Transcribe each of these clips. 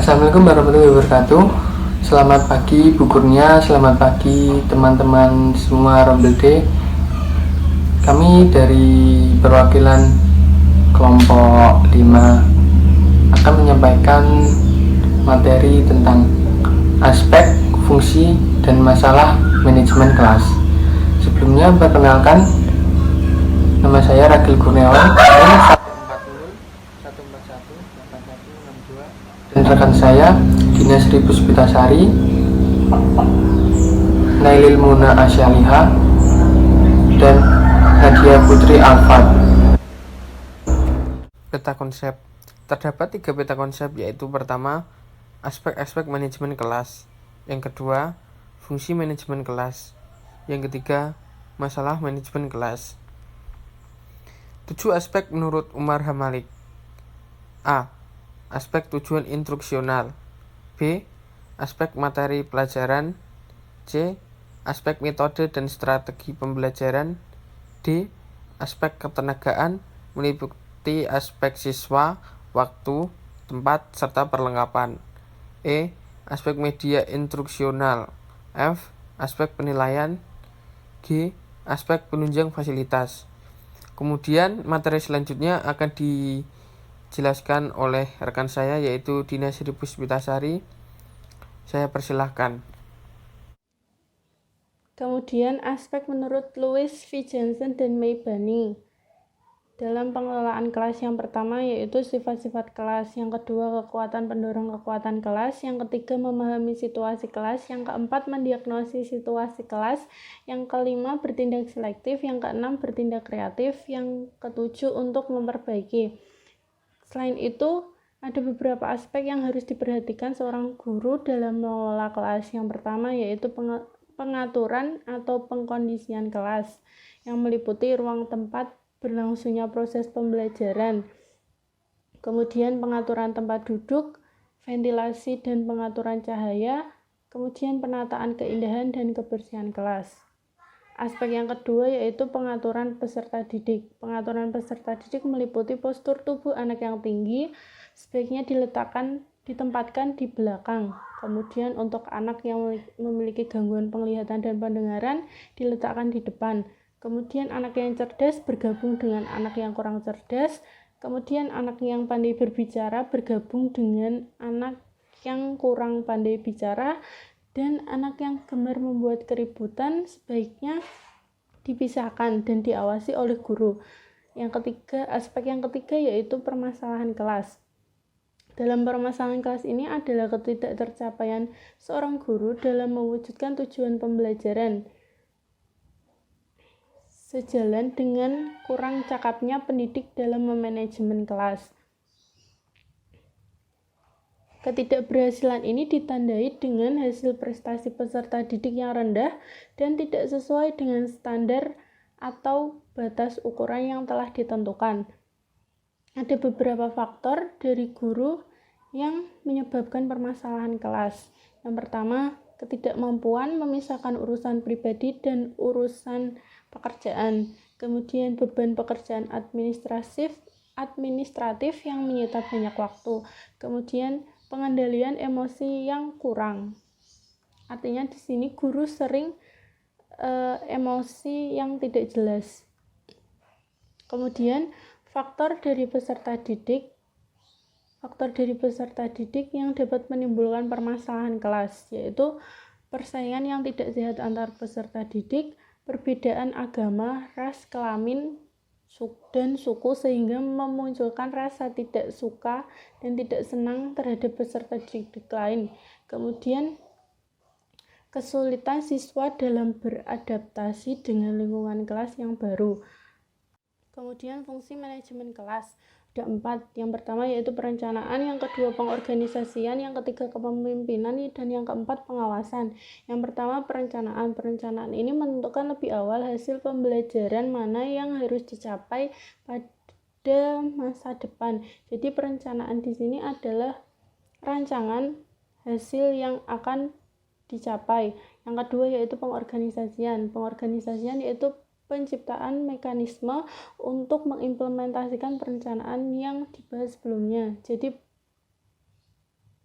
Assalamualaikum warahmatullahi wabarakatuh. Selamat pagi Bu Kurnia, selamat pagi teman-teman semua Rombel D. Kami dari perwakilan kelompok 5 akan menyampaikan materi tentang aspek, fungsi, dan masalah manajemen kelas. Sebelumnya perkenalkan, nama saya Ragil Kurniawan, 141 81 81 62, dan rekan saya Dina Sri Puspitasari, Nailil Muna Asyaliha, dan Nadia Putri Alfat. Peta konsep. Terdapat 3 peta konsep, yaitu pertama, aspek-aspek manajemen kelas, yang kedua, fungsi manajemen kelas, yang ketiga, masalah manajemen kelas. 7 aspek menurut Umar Hamalik. A. Aspek tujuan instruksional. B. Aspek materi pelajaran. C. Aspek metode dan strategi pembelajaran. D. Aspek ketenagaan meliputi aspek siswa, waktu, tempat, serta perlengkapan. E. Aspek media instruksional. F. Aspek penilaian. G. Aspek penunjang fasilitas. Kemudian materi selanjutnya akan dijelaskan oleh rekan saya, yaitu Dina Sri Puspitasari. Saya persilahkan. Kemudian aspek menurut Louis V. Johnson dan May Bunny. Dalam pengelolaan kelas, yang pertama yaitu sifat-sifat kelas, yang kedua kekuatan pendorong kekuatan kelas, yang ketiga memahami situasi kelas, yang keempat mendiagnosis situasi kelas, yang kelima bertindak selektif, yang keenam bertindak kreatif, yang ketujuh untuk memperbaiki. Selain itu, ada beberapa aspek yang harus diperhatikan seorang guru dalam mengelola kelas. Yang pertama yaitu pengaturan atau pengkondisian kelas, yang meliputi ruang tempat berlangsungnya proses pembelajaran, kemudian pengaturan tempat duduk, ventilasi dan pengaturan cahaya, kemudian penataan keindahan dan kebersihan kelas. Aspek yang kedua yaitu pengaturan peserta didik. Pengaturan peserta didik meliputi postur tubuh anak yang tinggi, sebaiknya ditempatkan di belakang. Kemudian untuk anak yang memiliki gangguan penglihatan dan pendengaran diletakkan di depan. Kemudian anak yang cerdas bergabung dengan anak yang kurang cerdas. Kemudian anak yang pandai berbicara bergabung dengan anak yang kurang pandai bicara. Dan anak yang gemar membuat keributan sebaiknya dipisahkan dan diawasi oleh guru. Aspek yang ketiga yaitu permasalahan kelas. Dalam permasalahan kelas ini adalah ketidaktercapaian seorang guru dalam mewujudkan tujuan pembelajaran, sejalan dengan kurang cakapnya pendidik dalam memanajemen kelas. Ketidakberhasilan ini ditandai dengan hasil prestasi peserta didik yang rendah dan tidak sesuai dengan standar atau batas ukuran yang telah ditentukan. Ada beberapa faktor dari guru yang menyebabkan permasalahan kelas. Yang pertama, ketidakmampuan memisahkan urusan pribadi dan urusan pekerjaan. Kemudian beban pekerjaan administratif yang menyita banyak waktu. Kemudian pengendalian emosi yang kurang. Artinya di sini guru sering emosi yang tidak jelas. Kemudian faktor dari peserta didik yang dapat menimbulkan permasalahan kelas, yaitu persaingan yang tidak sehat antar peserta didik, perbedaan agama, ras, kelamin, dan suku, sehingga memunculkan rasa tidak suka dan tidak senang terhadap peserta didik lain. Kemudian kesulitan siswa dalam beradaptasi dengan lingkungan kelas yang baru. Kemudian fungsi manajemen kelas. Ada 4. Yang pertama yaitu perencanaan, yang kedua pengorganisasian, yang ketiga kepemimpinan, dan yang keempat pengawasan. Yang pertama perencanaan. Perencanaan ini menentukan lebih awal hasil pembelajaran mana yang harus dicapai pada masa depan. Jadi perencanaan di sini adalah rancangan hasil yang akan dicapai. Yang kedua yaitu pengorganisasian. Pengorganisasian yaitu penciptaan mekanisme untuk mengimplementasikan perencanaan yang dibahas sebelumnya. Jadi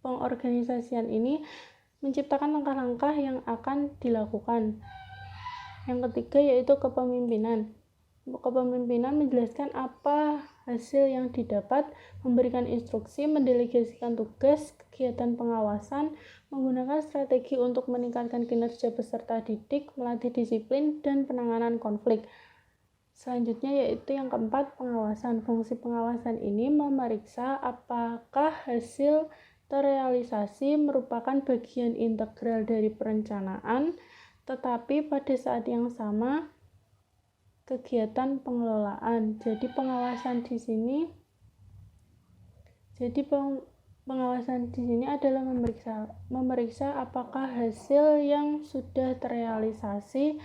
pengorganisasian ini menciptakan langkah-langkah yang akan dilakukan. Yang ketiga yaitu kepemimpinan. Kepemimpinan menjelaskan apa hasil yang didapat, memberikan instruksi, mendelegasikan tugas, kegiatan pengawasan, menggunakan strategi untuk meningkatkan kinerja peserta didik, melatih disiplin, dan penanganan konflik. Selanjutnya yaitu yang keempat, pengawasan. Fungsi pengawasan ini memeriksa apakah hasil terrealisasi merupakan bagian integral dari perencanaan, tetapi pada saat yang sama kegiatan pengelolaan. Jadi pengawasan di sini adalah memeriksa apakah hasil yang sudah terrealisasi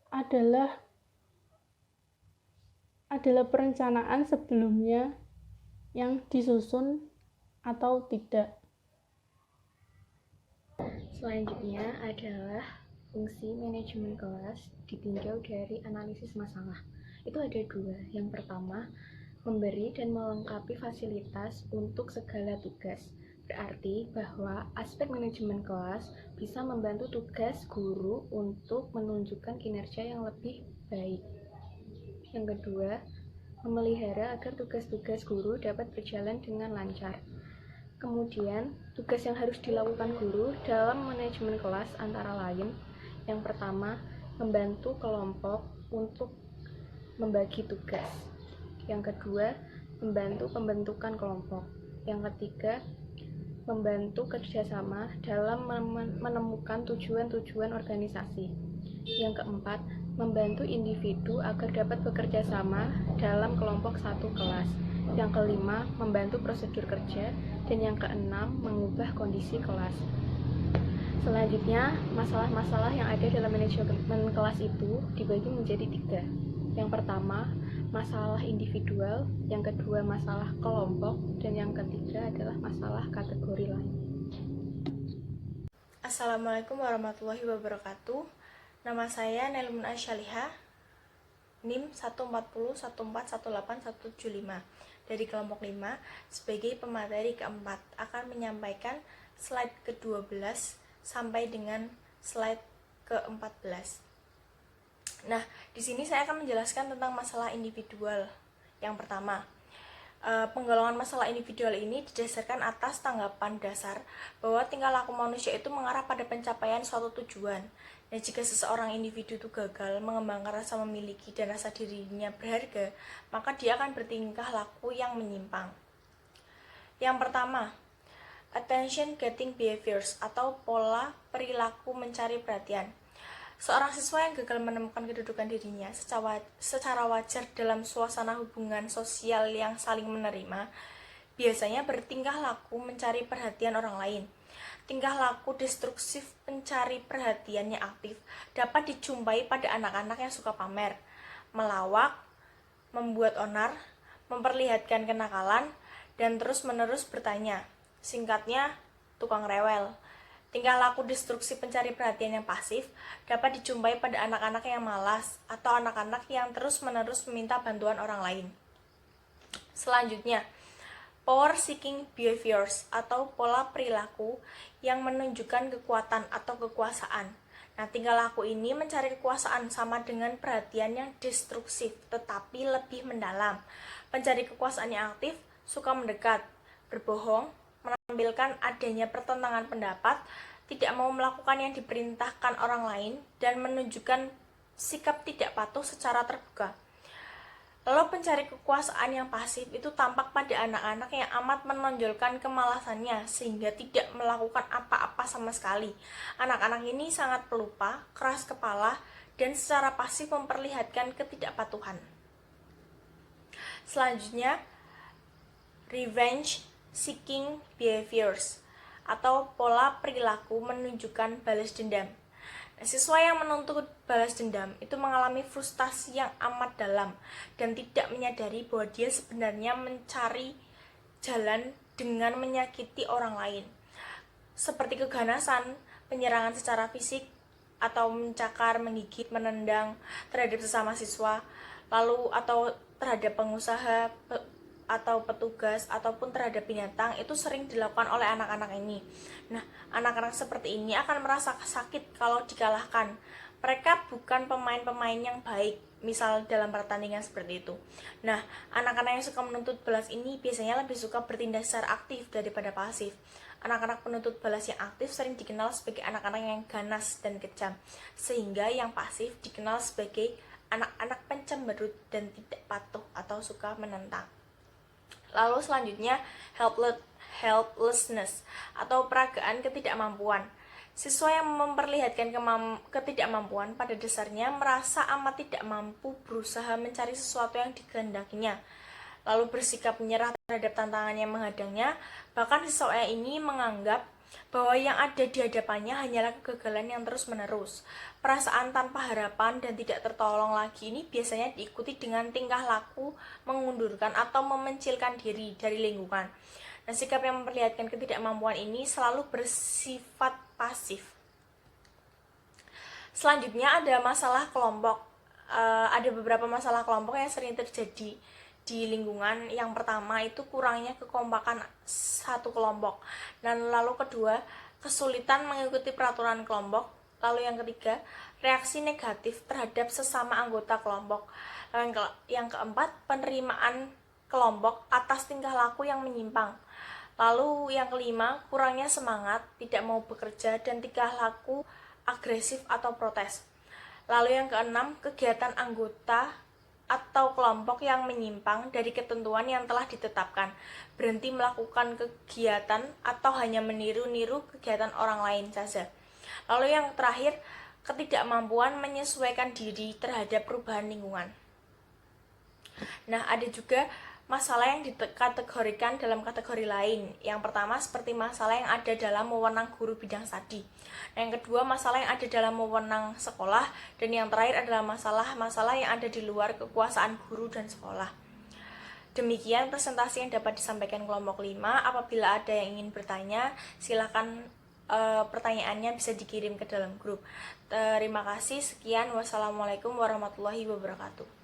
adalah perencanaan sebelumnya yang disusun atau tidak. Selanjutnya adalah fungsi manajemen kelas ditinjau dari analisis masalah. Itu ada dua. Yang pertama, memberi dan melengkapi fasilitas untuk segala tugas. Berarti bahwa aspek manajemen kelas bisa membantu tugas guru untuk menunjukkan kinerja yang lebih baik. Yang kedua, memelihara agar tugas-tugas guru dapat berjalan dengan lancar. Kemudian, tugas yang harus dilakukan guru dalam manajemen kelas antara lain, yang pertama, membantu kelompok untuk membagi tugas. Yang kedua, membantu pembentukan kelompok. Yang ketiga, membantu kerjasama dalam menemukan tujuan-tujuan organisasi. Yang keempat, membantu individu agar dapat bekerja sama dalam kelompok satu kelas. Yang kelima, membantu prosedur kerja. Dan yang keenam, mengubah kondisi kelas. Selanjutnya, masalah-masalah yang ada dalam manajemen kelas itu dibagi menjadi 3. Yang pertama, masalah individual, yang kedua masalah kelompok, dan yang ketiga adalah masalah kategori lain. Assalamualaikum warahmatullahi wabarakatuh. Nama saya Nelmun Asyaliha, NIM 140141815 dari kelompok 5 sebagai pemateri keempat akan menyampaikan slide ke-12 sampai dengan slide ke-14. Nah, di sini saya akan menjelaskan tentang masalah individual. Yang pertama, penggolongan masalah individual ini didasarkan atas tanggapan dasar bahwa tingkah laku manusia itu mengarah pada pencapaian suatu tujuan. Dan jika seseorang individu itu gagal mengembangkan rasa memiliki dan rasa dirinya berharga, maka dia akan bertingkah laku yang menyimpang. Yang pertama, attention getting behaviors atau pola perilaku mencari perhatian. Seorang siswa yang gagal menemukan kedudukan dirinya secara wajar dalam suasana hubungan sosial yang saling menerima, biasanya bertingkah laku mencari perhatian orang lain. Tingkah laku destruktif pencari perhatian yang aktif dapat dijumpai pada anak-anak yang suka pamer, melawak, membuat onar, memperlihatkan kenakalan, dan terus-menerus bertanya. Singkatnya, tukang rewel. Tingkah laku destruksi pencari perhatian yang pasif dapat dijumpai pada anak-anak yang malas atau anak-anak yang terus-menerus meminta bantuan orang lain. Selanjutnya, power seeking behaviors atau pola perilaku yang menunjukkan kekuatan atau kekuasaan. Nah, tingkah laku ini mencari kekuasaan sama dengan perhatian yang destruktif tetapi lebih mendalam. Pencari kekuasaan yang aktif suka mendekat, berbohong, menampilkan adanya pertentangan pendapat, tidak mau melakukan yang diperintahkan orang lain, dan menunjukkan sikap tidak patuh secara terbuka. Lalu pencari kekuasaan yang pasif itu tampak pada anak-anak yang amat menonjolkan kemalasannya sehingga tidak melakukan apa-apa sama sekali. Anak-anak ini sangat pelupa, keras kepala, dan secara pasif memperlihatkan ketidakpatuhan. Selanjutnya, revenge seeking behaviors atau pola perilaku menunjukkan balas dendam. Siswa yang menuntut balas dendam itu mengalami frustasi yang amat dalam dan tidak menyadari bahwa dia sebenarnya mencari jalan dengan menyakiti orang lain, seperti keganasan, penyerangan secara fisik, atau mencakar, menggigit, menendang terhadap sesama siswa, lalu atau terhadap pengusaha atau petugas ataupun terhadap binatang itu sering dilakukan oleh anak-anak ini. Nah, anak-anak seperti ini akan merasa sakit kalau dikalahkan. Mereka bukan pemain-pemain yang baik, misal dalam pertandingan seperti itu. Nah, anak-anak yang suka menuntut balas ini biasanya lebih suka bertindak secara aktif daripada pasif. Anak-anak penuntut balas yang aktif sering dikenal sebagai anak-anak yang ganas dan kejam, sehingga yang pasif dikenal sebagai anak-anak pencemberut dan tidak patuh atau suka menentang. Lalu selanjutnya helplessness atau peragaan ketidakmampuan. Siswa yang memperlihatkan ketidakmampuan pada dasarnya merasa amat tidak mampu berusaha mencari sesuatu yang dikehendakinya, lalu bersikap menyerah terhadap tantangan yang menghadangnya. Bahkan siswa ini menganggap bahwa yang ada di hadapannya hanyalah kegagalan yang terus-menerus. Perasaan tanpa harapan dan tidak tertolong lagi ini biasanya diikuti dengan tingkah laku mengundurkan atau memencilkan diri dari lingkungan. Nah, sikap yang memperlihatkan ketidakmampuan ini selalu bersifat pasif. Selanjutnya ada masalah kelompok. Ada beberapa masalah kelompok yang sering terjadi di lingkungan. Yang pertama itu kurangnya kekompakan satu kelompok, dan lalu kedua kesulitan mengikuti peraturan kelompok, lalu yang ketiga reaksi negatif terhadap sesama anggota kelompok, lalu yang keempat penerimaan kelompok atas tingkah laku yang menyimpang, lalu yang kelima kurangnya semangat, tidak mau bekerja, dan tingkah laku agresif atau protes. Lalu yang keenam kegiatan anggota atau kelompok yang menyimpang dari ketentuan yang telah ditetapkan, berhenti melakukan kegiatan atau hanya meniru-niru kegiatan orang lain saja. Lalu yang terakhir, ketidakmampuan menyesuaikan diri terhadap perubahan lingkungan. Nah, ada juga masalah yang dikategorikan dalam kategori lain. Yang pertama seperti masalah yang ada dalam wewenang guru bidang studi. Yang kedua masalah yang ada dalam wewenang sekolah, dan yang terakhir adalah masalah-masalah yang ada di luar kekuasaan guru dan sekolah. Demikian presentasi yang dapat disampaikan kelompok 5. Apabila ada yang ingin bertanya, silakan pertanyaannya bisa dikirim ke dalam grup. Terima kasih, sekian, wassalamualaikum warahmatullahi wabarakatuh.